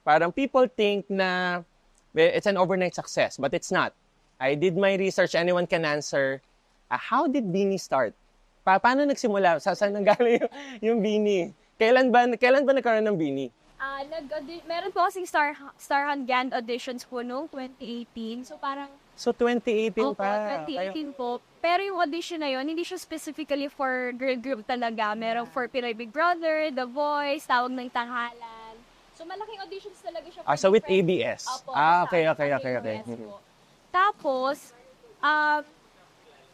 Parang people think na it's an overnight success, but it's not. I did my research. Anyone can answer. How did BINI start? Paano nagsimula? Saan nanggaling yung BINI? Kailan ba nagkaroon ng BINI? Meron po kasing Starhan Grand auditions po noong 2018. So parang... So 2018 pa? 2018 po. Pero yung audition na yun, hindi siya specifically for girl group talaga. Meron for Pinoy Big Brother, The Voice, Tawag ng Tanghalan. So malaking auditions talaga siya. So with ABS? Opo, Okay. Tapos,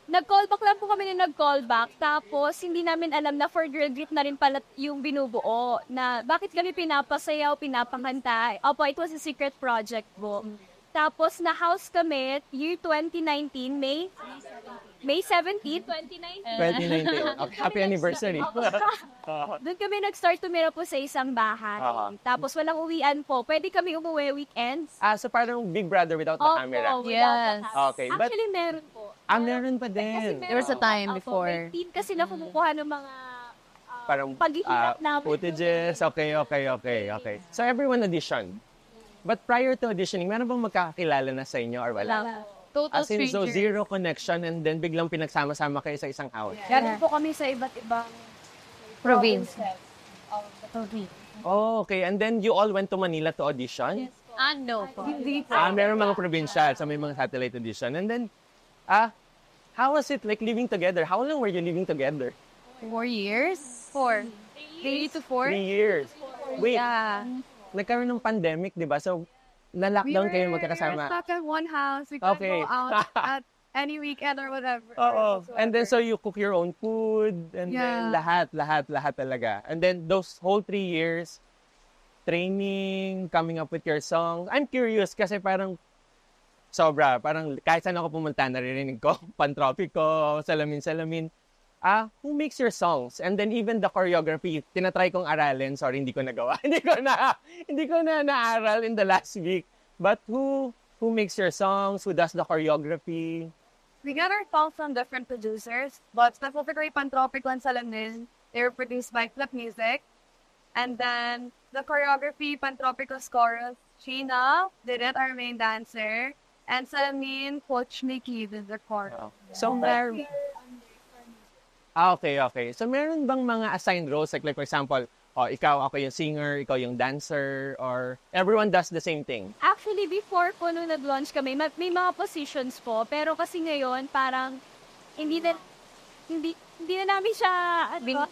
nag-callback lang po kami na nag-callback. Tapos, hindi namin alam na for girl group na rin pala yung binubuo. Na bakit kami pinapasayaw, pinapakanta. Opo, it was a secret project po. Tapos, na-house kami year 2019, May 17, 2019. 2019. Happy anniversary. Doon kami nag-start tumira po sa isang bahay. Tapos, walang uwian po. Pwede kami umuwi weekends. So parang Big Brother without the camera. Yes. Okay. Actually, meron po. Meron pa din. There was a time before. May team kasi na kumukuha ng mga Parang paghihirap namin. footages. Okay. So everyone auditioned. But prior to auditioning, meron bang magkakakilala na sa inyo or wala? Total As in, so strangers. zero connection and then biglang pinagsama-sama kayo sa isang house. Galing po kami sa iba't ibang Province. Oh, okay. And then you all went to Manila to audition? Yes po. No po. Hindi po. Meron mga provincial, so may mga satellite audition. And then, how was it like living together? How long were you living together? 4 years? 4. 3 to 4? 3 years. Wait, Yeah. nagkaroon ng pandemic, di ba? So, na-lockdown kayo magkakasama. Stuck at one house. We can't Okay. go out at any weekend or whatever. Oo. And then, so you cook your own food, and then lahat talaga. And then, those whole 3 years, training, coming up with your song. I'm curious kasi parang parang kahit saan ako pumunta, naririnig ko, Pantropiko, Salamin. Who makes your songs? And then even the choreography, tinatry kong aralin. Sorry, hindi ko nagawa. hindi ko na naaral in the last week. But who makes your songs? Who does the choreography? We got our songs from different producers, but specifically Pantropico and Salamin, they were produced by Flip Music. And then the choreography, Pantropico's chorus, Sheena did it, our main dancer. And Salamin, Coach Mickey did the chorus. So, okay. So, meron bang mga assigned roles? Like for example, ako yung singer, ikaw yung dancer, or everyone does the same thing? Actually, before po nung nag-launch kami, may mga positions po. Pero kasi ngayon, parang hindi na namin siya,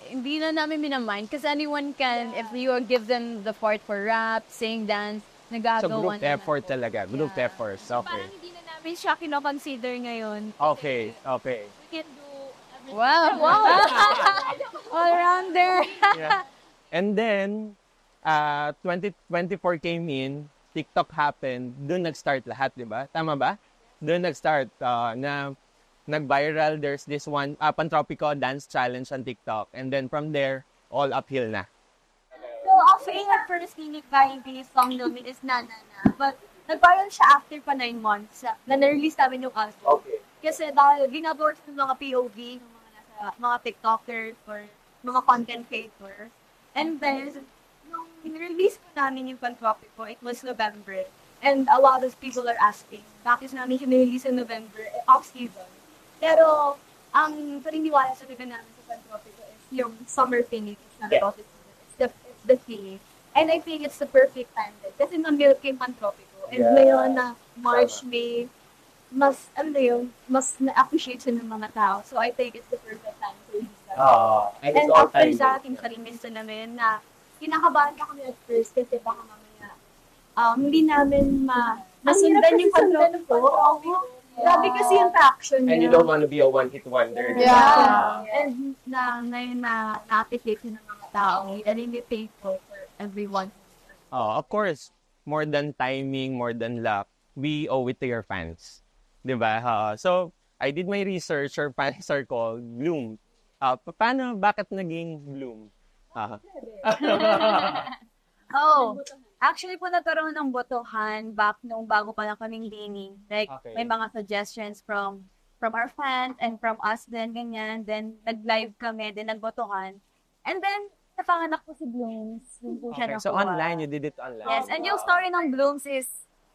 Hindi na namin minamind kasi anyone can, if you give them the part for rap, sing, dance, So, nagagawa group effort talaga. Group efforts. Okay. parang hindi na namin siya kinoconsider ngayon. Okay. We can do everything. Wow. All around there. Yeah. And then, 2024 came in, TikTok happened, doon nag-start lahat, di ba? Tama ba? Doon nag-start na nag-viral. There's this one, Pantropico Dance Challenge on TikTok. And then from there, all uphill na. So, actually, at first, nag-viral yung song namin is Nana Na. But, nag-viral siya after pa 9 months na na-release namin yung album. Okay. Kasi dahil ginagawa ng mga POV, ng mga TikTokers or mga content creators. And then, nung release po namin yung Pantropico, it was November. And a lot of people are asking, bakit namin release in November, off-season. Pero, ang paniniwala sa namin sa Pantropico is yung summer thing. It's not about it's the thing. And I think it's the perfect time. Kasi na-milk yung Pantropico. And ngayon na March, May, mas na-appreciate siya ng mga tao. So I think it's the perfect time to release that. And after that, yung sa-release na namin na kinakabahan ka kami at first kasi baka mamaya hindi namin masundan yung Pantropico. Grabe kasi yung traction niya. And you don't want to be a one-hit wonder. Yeah. And ngayon na-appreciate siya ng mga tao. And hindi faithful for everyone. Of course, more than timing, more than luck, we owe it to your fans. Diba? So, I did my research. Our fans are called Bloom. Bakit naging Bloom? Actually po nagkaroon ng botohan bago pa lang kaming BINI. Like, Okay. may mga suggestions from our fans and from us din, ganyan. Then, nag-live kami, then nagbotohan. And then, napanganak po si Blooms. Yung po siya Okay, so nakuha. online, you did it online. Yes, and yung story ng Blooms is,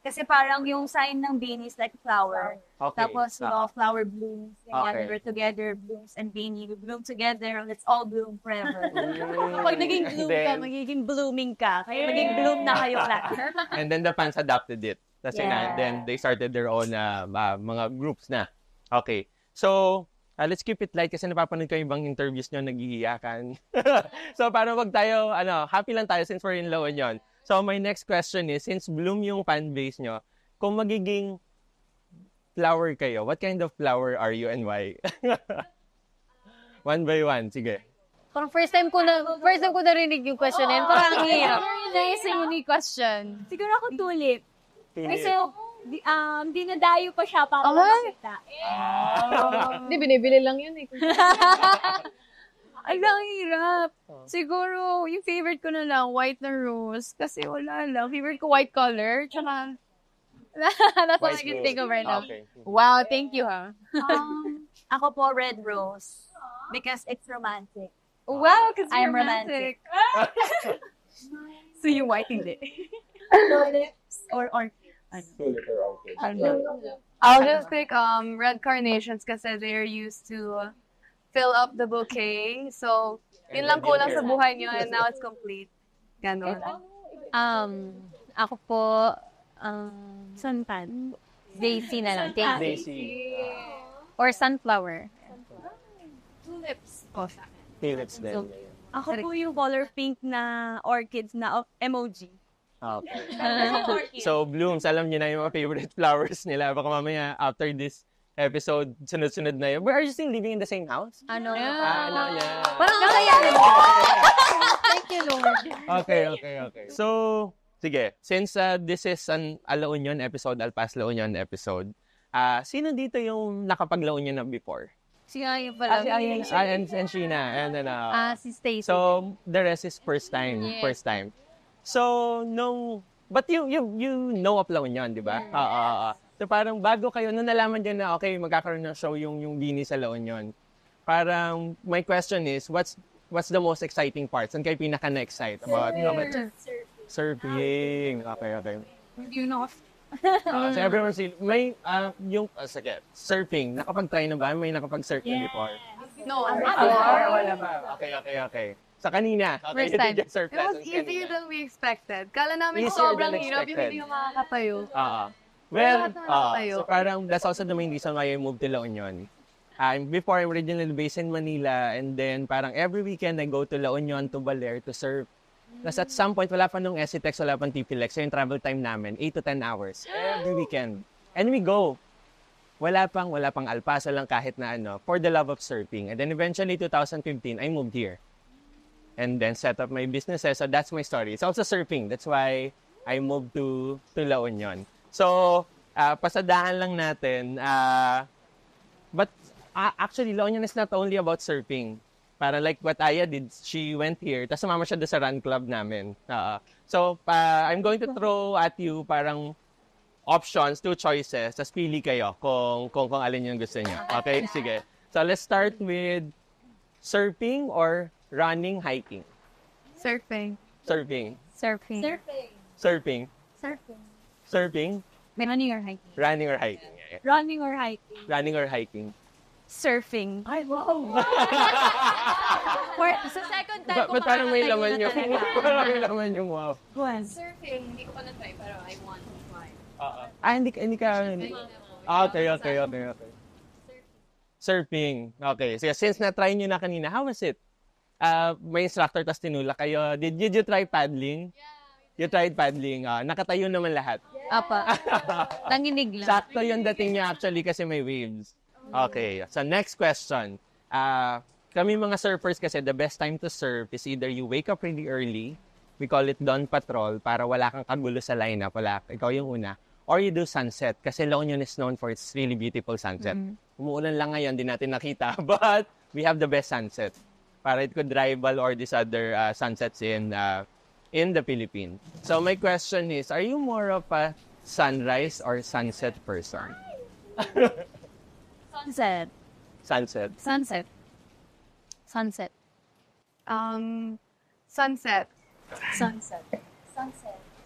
kasi parang yung sign ng Beanie is like flower. Okay. Tapos, flower blooms. And Okay. we're together, Blooms and Beanie. We bloom together, let's all bloom forever. Pag naging bloom ka, Then- magiging blooming ka. Kaya maging bloom na kayo lahat. And then the fans adopted it. That's Yeah. then they started their own mga groups na. Okay. So, let's keep it light kasi napapanood ko yung ibang interviews nyo, nagiiyakan. So, para wag tayo, happy lang tayo since we're in La Union. So, my next question is, since Bloom yung fan base nyo, kung magiging flower kayo, what kind of flower are you and why? One by one, sige. Parang first time ko narinig yung question na yun. Parang ang hirap. Very nice and unique question. Siguro ako tulip. Kasi, Philip. dinadayo pa siya para makita. Hindi, binibili lang yun eh. Ay, ang hirap. Siguro, yung favorite ko na lang, white na rose. Kasi wala lang. Favorite ko white color. Tsaka, that's all I can think of right now. Okay. Wow, thank you ha. Ako po, red rose. Because it's romantic. Wow, because I'm you're romantic. So yung white hindi. Tulips or I'll just pick red carnations kasi they're used to fill up the bouquet. So, yun lang kulang sa buhay niyo and now it's complete. Ganon. Ako po, suntan. Daisy na lang. Thank you. Daisy. Or sunflower. Tulips. Philips din. Ako po yung color pink na orchids na emoji. Okay. So, Blooms, alam niyo na yung mga favorite flowers nila. Baka mamaya, after this episode, sunod-sunod na yun. But are you still living in the same house? Ano? Yeah. Parang kaya. Thank you, Lord. Okay. So, sige. Since this is an La Union episode, Alpas La Union episode, sino dito yung nakapag-La Union na before? Siya yung pala. And Sheena. And then, Si Stacy. so, the rest is first time. Yes. First time. So, but you know of La Union, di ba? So, parang bago kayo, nung nalaman din na, okay, magkakaroon ng show yung Beanie sa La Union. Parang, my question is, what's the most exciting part? Saan kayo pinaka-na-excite about surfing? Okay. You know, So, everyone may, sige, surfing. Nakapag-try na ba? May nakapag-surf na before? No, Wala pa. Okay. Sa kanina. Okay, First time. you did surf it was lessons easier kanina. than we expected. Kala namin Easier sobrang than hirap yung expected. hindi ko makakatayo. Well, tayo. so parang that's also the main reason why I moved to La Union. Before, I'm originally based in Manila, and then parang every weekend I go to La Union, to Baler, to surf. Tapos at some point, wala pa nung SCTEX, wala pang TPLEX. So yung travel time namin, 8 to 10 hours every weekend. And we go. Wala pang Alpasa lang kahit na for the love of surfing. And then eventually, 2015, I moved here. And then set up my businesses. So that's my story. It's also surfing. That's why I moved to La Union. So, pasadahan lang natin. But actually, La Union is not only about surfing. Para like what Aya did, she went here, tapos sumama siya doon sa run club namin. So, I'm going to throw at you parang options, 2 choices, tapos pili kayo kung alin yung gusto niyo. Okay? Sige. So, let's start with surfing or running, hiking? Surfing. Surfing. Surfing. Surfing. Surfing. Running or hiking? Running or hiking? running or hiking. Running or hiking? Surfing. Ay, wow. Sa second time Ba't parang may laman yung... Parang may laman yung wow. Surfing, hindi ko pa na-try, pero I want to try. Hindi ka... Okay. Surfing. Okay. So, since na-try nyo na kanina, how was it? May instructor tas tinulak kayo. Did you try paddling? You tried paddling. Nakatayo naman lahat. Apa. Nanginig lang. Sakto yung dating niya actually kasi may waves. Okay. So, next question. Kami mga surfers kasi, the best time to surf is either you wake up really early, we call it dawn patrol, para wala kang kagulo sa lineup, ikaw yung una, or you do sunset, kasi La Union is known for its really beautiful sunset. Umuulan lang ngayon, di natin nakita, but we have the best sunset. Para it could rival or these other sunsets in the Philippines. So my question is, are you more of a sunrise or sunset person? Sunset. Sunset. Sunset. Sunset. Sunset. Sunset.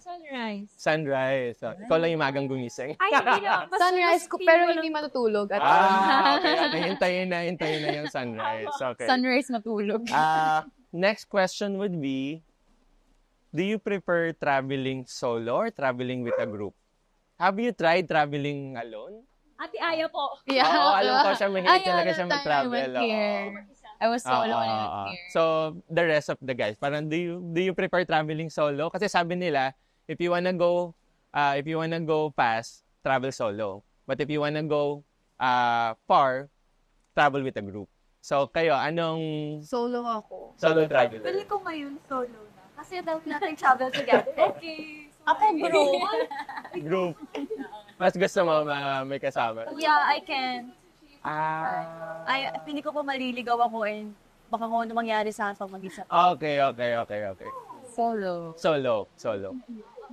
Sunrise. Sunrise. So, ikaw lang yung magang gumising. Ay, hindi na. Sunrise ko, pero hindi matutulog. At Okay. Hintayin na yung sunrise. Okay. sunrise matulog. Next question would be, do you prefer traveling solo or traveling with a group? Have you tried traveling alone? Ate Aya po. Yeah. Oo, alam ko siya, mahilig talaga siya that time mag-travel. I went here. I was solo when I went here. So, the rest of the guys, parang do you prefer traveling solo? Kasi sabi nila, if you wanna go fast, travel solo. But if you wanna go far, travel with a group. So, kayo, anong Solo ako. solo traveler? Pili ko ngayon solo na. Kasi daw natin travel together. Okay. Ako, bro. Group. Mas gusto mo may kasama? Yeah, I can. Ah. Pili ko pa maliligaw ako and baka kung ano mangyari sa akin mag-isa. Okay. Solo. Solo.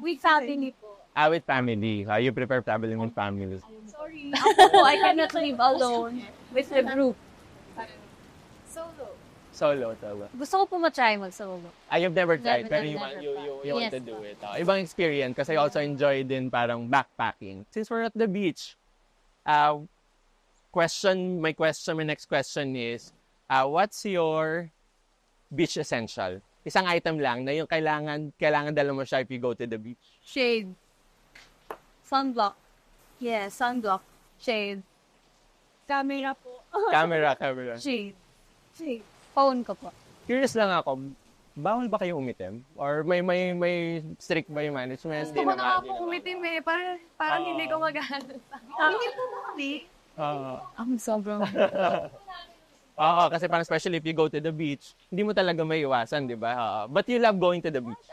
With family po. With family. You prefer traveling with family? Sorry. Ako, I cannot live alone with a group. Solo. Gusto ko po ma-try mag-solo. You've never tried, Never, pero you want Yes. to do it. Ibang experience kasi I also enjoy din parang backpacking. Since we're at the beach, my next question is, what's your beach essential? Isang item lang na yung kailangan dala mo siya if you go to the beach. Shade. Sunblock. Yeah, sunblock. Shade. Camera po. Camera. Shade. Phone ko po. Curious lang ako, bawal ba kayo umitim? Or may strict ba yung management? Gusto ko na ako umitim eh. Parang hindi ko maghanap. Hindi po kami. Ang sobrang... Oo, kasi parang especially if you go to the beach, hindi mo talaga may iwasan, di ba? But you love going to the beach.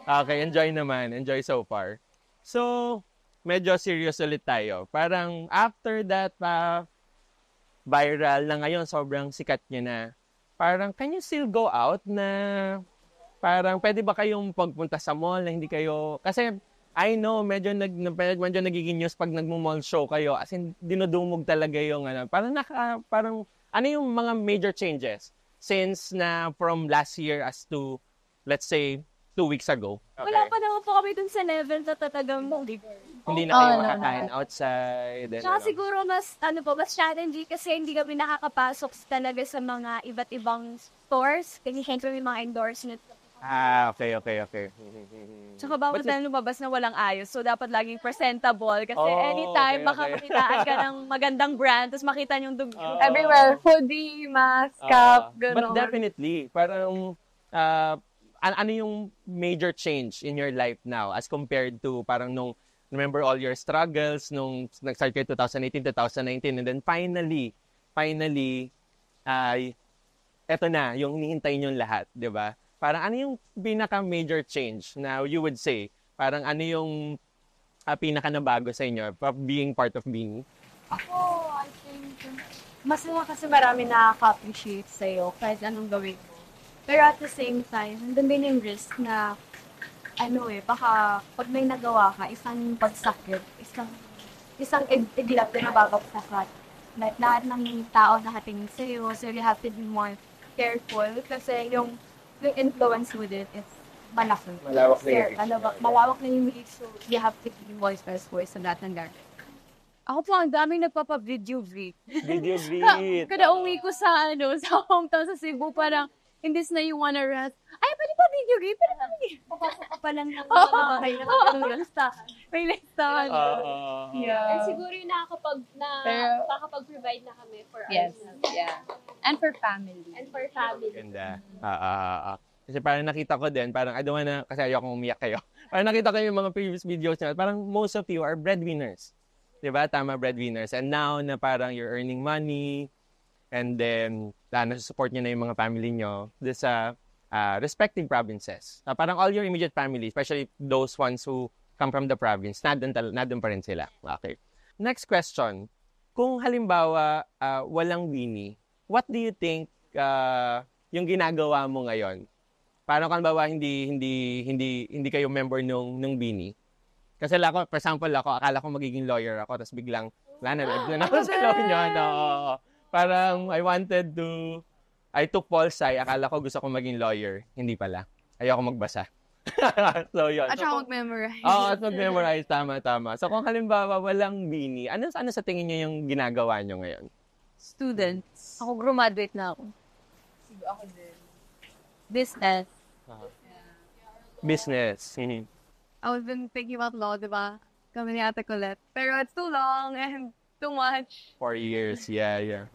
Okay, enjoy naman. Enjoy so far. So, medyo serious ulit tayo. Parang after that, viral na ngayon, sobrang sikat niya na. Parang, can you still go out na parang pwede ba kayong pagpunta sa mall na hindi kayo... Kasi, I know, medyo nagiging news pag nagmo-mall show kayo. As in, dinudumog talaga yung parang, ano yung mga major changes since na from last year as to, let's say, 2 weeks ago? Okay. Wala pa naman po kami dun sa level na tatagang Hindi na kayo makakain outside. Tsaka siguro mas challenging kasi hindi kami nakakapasok talaga sa mga iba't ibang stores. Kasi syempre may mga endorsement. Okay. Tsaka bawal tayo lumabas na walang ayos. So, dapat laging presentable. Kasi anytime, baka makitaan ka ng magandang brand, tapos makita yung dugo. Everywhere. Hoodie, mask, cap, gano'n. But definitely, parang, ano yung major change in your life now as compared to parang remember all your struggles nung nag-start kayo 2018, 2019, and then finally, eto na, yung hinihintay nyo lahat, di ba? Parang ano yung pinaka-major change na you would say? Parang ano yung pinaka-nabago sa inyo being part of Beanie? Ako, I think, masaya kasi marami nakaka-appreciate sa'yo kahit anong gawin mo. Pero at the same time, nandun din yung risk na, baka pag may nagawa ka, isang pagsakit, isang iglap na babagsakan. Lahat ng tao nakatingin sa'yo, so you have to be more careful kasi yung influence with it is malaki. Malawak na yung reach, so you have to be more careful sa lahat ng gagawin. Ako po, ang daming nagpapa-video greet. Video greet. Kada uwi ko sa hometown sa Cebu, parang, imbis na you wanna rest, ay, pwede pa video greet? Pwede pa video. Pa lang ng May listahan. And siguro yung nakakapag-provide na kami for Yes, ourselves. yeah. And for family. Ganda. Kasi parang nakita ko din, parang I don't wanna, kasi ayokong umiyak kayo. Parang nakita ko yung mga previous videos niya, parang most of you are breadwinners. Diba? Tama, breadwinners. And now na parang you're earning money, and then nasa-support nyo na yung mga family nyo sa respective provinces. Parang all your immediate family, especially those ones who come from the province, nandun pa rin sila. Okay. Next question. Kung halimbawa walang Beanie, what do you think yung ginagawa mo ngayon? Parang kung halimbawa hindi kayo member nung Beanie. Kasi for example, akala ko magiging lawyer ako, tapos biglang, wala na ako sa law nyo. No. Parang I took Paul's side, akala ko gusto ko maging lawyer. Hindi pala. ayoko magbasa. So, yun. At saka mag-memorize. Oo, at mag-memorize. Tama. So, kung halimbawa walang Beanie, ano sa tingin niyo yung ginagawa niyo ngayon? Students. Ako, graduate na ako. Siguro ako din. Business. Business. Mhm. I've been thinking about law, di ba? Kami ni Ate Colette. Pero it's too long and too much. 4 years. Yeah.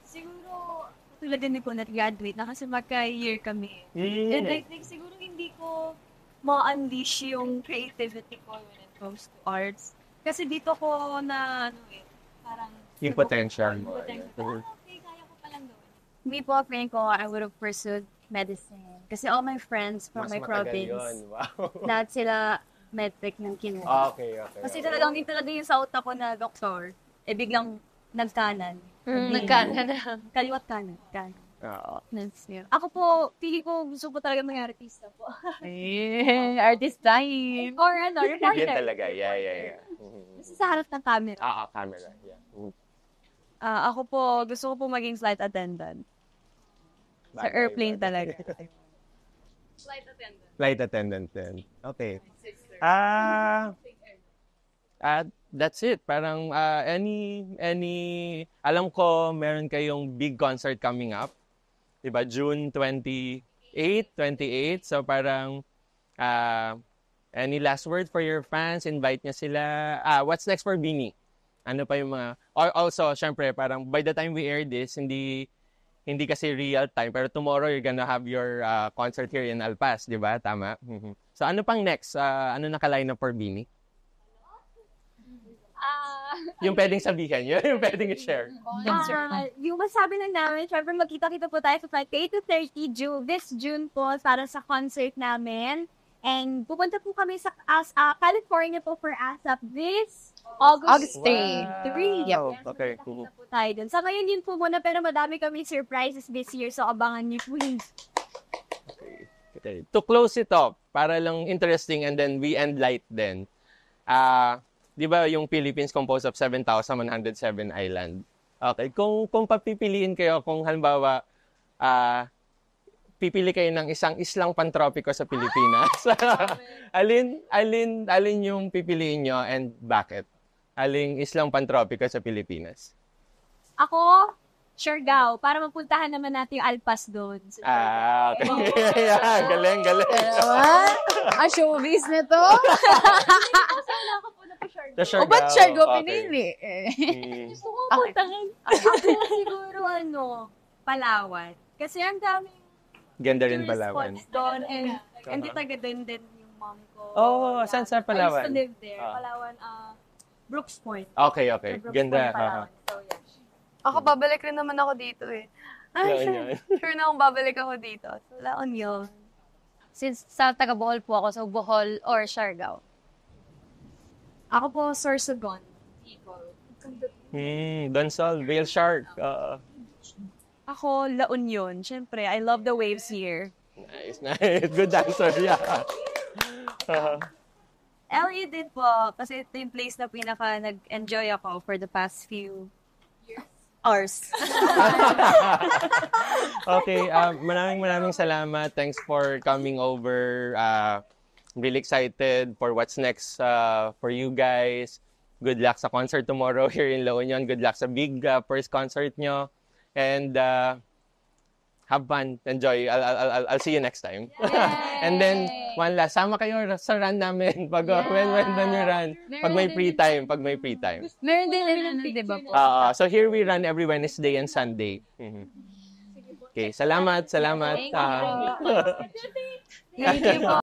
Siguro, tulad din ko na-graduate na kasi magka-year kami. And I think siguro hindi ko ma-unleash yung creativity ko when it comes to arts. Kasi dito ko na, parang... Yung potential mo. Okay, kaya ko palang gawin. Me po, feeling ko, I would have pursued medicine. Kasi all my friends from my province, Wow. lahat sila medtech ng kinuha. Okay. Kasi talagang hindi talaga yung sa utak ko na doktor, biglang nagkanan. Nagkanan na. Kaliwat kanan. Oo. Ako po, pili ko, gusto ko talaga mga artista po. Artist time. Or Yan reporter. talaga. Yeah. Gusto sa harap ng camera. Camera. Yeah. Ako po, gusto ko po maging flight attendant. Sa airplane talaga. Flight attendant din. Okay. That's it. Parang alam ko meron kayong big concert coming up. Diba? June 28. So parang any last word for your fans? Invite niya sila. What's next for Beanie? Ano pa yung mga... Also, syempre, parang by the time we air this, hindi kasi real time, pero tomorrow you're gonna have your concert here in Alpas, di ba? Tama? Mm-hmm. So ano pang next? Ano nakaline up for Beanie? Yung pwedeng sabihin, yung pwedeng i-share. Yung masabi lang namin, syempre magkita-kita po tayo sa 8 to 30 June, this June po, para sa concert namin. And pupunta po kami sa California po for ASAP this August 3. Wow. Okay. Nakita po tayo dun. Sa ngayon yun po muna, pero madami kami surprises this year, so abangan niyo po yun. Okay. To close it off, para lang interesting and then we end light then. Di ba yung Philippines composed of 7,107 island? Okay. Kung papipiliin kayo, kung halimbawa, pipili kayo ng isang islang pantropiko sa Pilipinas. alin yung pipiliin nyo and bakit? Aling islang pantropiko sa Pilipinas? Ako, Siargao, para mapuntahan naman natin yung Alpas doon. Okay. Galing. Showbiz na to? Sa Siargao. Ba't Siargao Okay. pinili? Gusto ko puntahan. Siguro, Palawan. Kasi ang daming Ganda rin tourist Palawan. spots doon. And hindi taga din yung mom ko. Saan sa Palawan? I used to live there. Palawan, Brooks Point. Okay. Brooks Ganda. Point, Palawan. So, yeah. Ako, babalik rin naman ako dito eh. Yun. Sure na akong babalik ako dito. So, laon yun. Since sa taga Bohol po ako, so Bohol or Siargao. Ako po, Sorsogon. Donsol, Whale Shark. Ako, La Union. Siyempre, I love the waves here. Nice. Good answer, yeah. LA din po, kasi ito yung place na pinaka nag-enjoy ako for the past few hours. Okay, maraming salamat. Thanks for coming over. Really excited for what's next for you guys. Good luck sa concert tomorrow here in La Union. Good luck sa big first concert nyo. And have fun. Enjoy. I'll see you next time. And then, one last. Sama kayo sa run namin. Pag, when you run. Pag may free time. Meron din, di ba po? So here we run every Wednesday and Sunday. Okay, salamat. Thank you.